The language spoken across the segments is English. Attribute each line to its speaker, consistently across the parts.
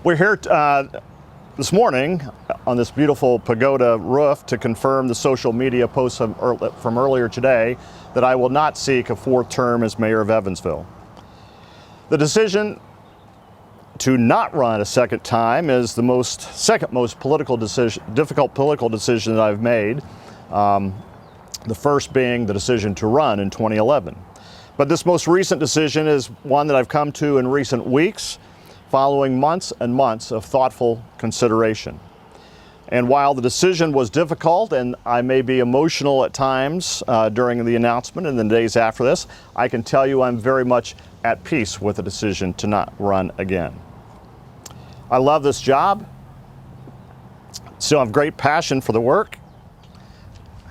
Speaker 1: We're here this morning on this beautiful Pagoda roof to confirm the social media posts from earlier today that I will not seek a fourth term as mayor of Evansville. The decision to not run a second time is the second most difficult political decision that I've made. The first being the decision to run in 2011. But this most recent decision is one that I've come to in recent weeks, following months and months of thoughtful consideration. And while the decision was difficult and I may be emotional at times during the announcement and the days after this, I can tell you I'm very much at peace with the decision to not run again. I love this job, still have great passion for the work.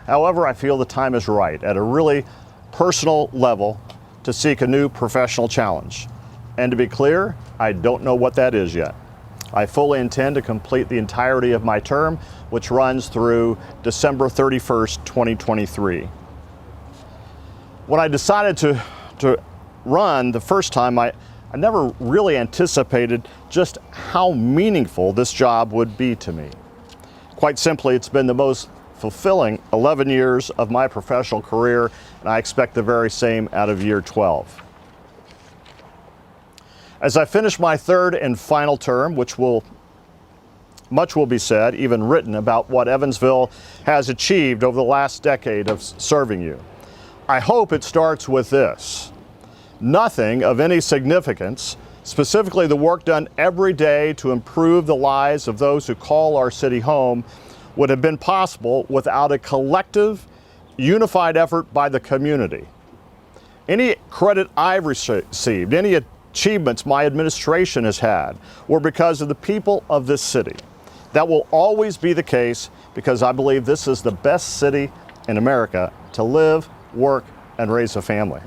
Speaker 1: However, I feel the time is right at a really personal level to seek a new professional challenge. And to be clear, I don't know what that is yet. I fully intend to complete the entirety of my term, which runs through December 31st, 2023. When I decided to run the first time, I never really anticipated just how meaningful this job would be to me. Quite simply, it's been the most fulfilling 11 years of my professional career, and I expect the very same out of year 12. As I finish my third and final term, much will be said, even written, about what Evansville has achieved over the last decade of serving you. I hope it starts with this: nothing of any significance, specifically the work done every day to improve the lives of those who call our city home, would have been possible without a collective, unified effort by the community. Any credit I've received, any achievements my administration has had, were because of the people of this city. That will always be the case because I believe this is the best city in America to live, work, and raise a family.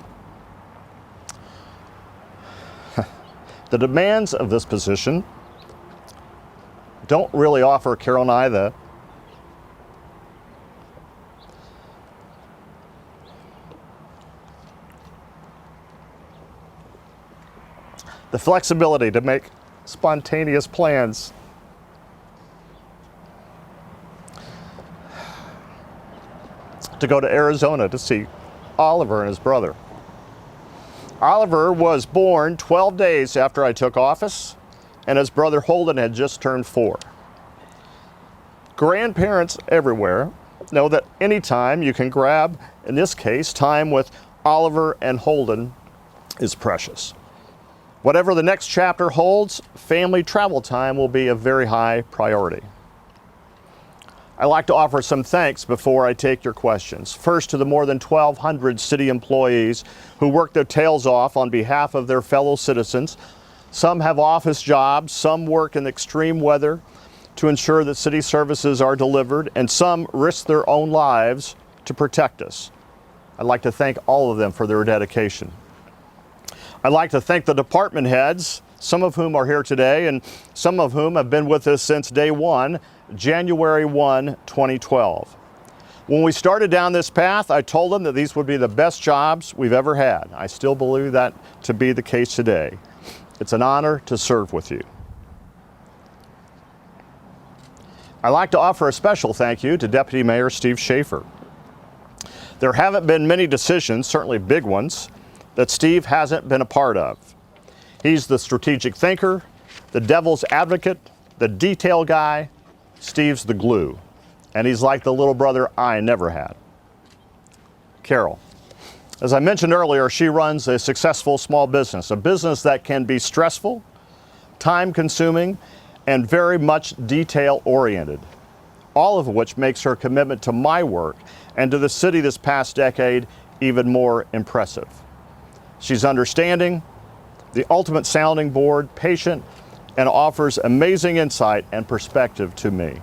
Speaker 1: The demands of this position don't really offer Carol and I the flexibility to make spontaneous plans. To go to Arizona to see Oliver and his brother. Oliver was born 12 days after I took office, and his brother Holden had just turned 4. Grandparents everywhere know that anytime you can grab, in this case, time with Oliver and Holden is precious. Whatever the next chapter holds, family travel time will be a very high priority. I'd like to offer some thanks before I take your questions. First, to the more than 1,200 city employees who work their tails off on behalf of their fellow citizens. Some have office jobs, some work in extreme weather to ensure that city services are delivered, and some risk their own lives to protect us. I'd like to thank all of them for their dedication. I'd like to thank the department heads, some of whom are here today and some of whom have been with us since day one, January 1, 2012. When we started down this path, I told them that these would be the best jobs we've ever had. I still believe that to be the case today. It's an honor to serve with you. I'd like to offer a special thank you to Deputy Mayor Steve Schaefer. There haven't been many decisions, certainly big ones, that Steve hasn't been a part of. He's the strategic thinker, the devil's advocate, the detail guy. Steve's the glue, and he's like the little brother I never had. Carol. As I mentioned earlier, she runs a successful small business, a business that can be stressful, time-consuming, and very much detail-oriented, all of which makes her commitment to my work and to the city this past decade even more impressive. She's understanding, the ultimate sounding board, patient, and offers amazing insight and perspective to me.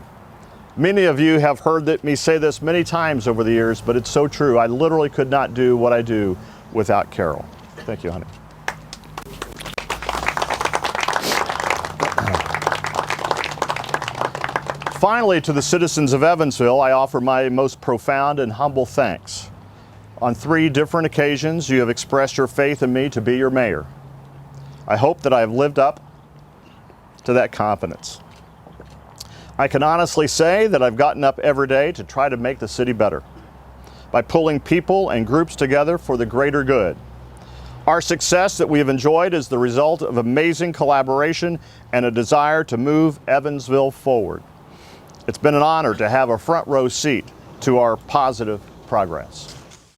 Speaker 1: Many of you have heard me say this many times over the years, but it's so true. I literally could not do what I do without Carol. Thank you, honey. Finally, to the citizens of Evansville, I offer my most profound and humble thanks. On 3 different occasions, you have expressed your faith in me to be your mayor. I hope that I have lived up to that confidence. I can honestly say that I've gotten up every day to try to make the city better by pulling people and groups together for the greater good. Our success that we have enjoyed is the result of amazing collaboration and a desire to move Evansville forward. It's been an honor to have a front row seat to our positive progress.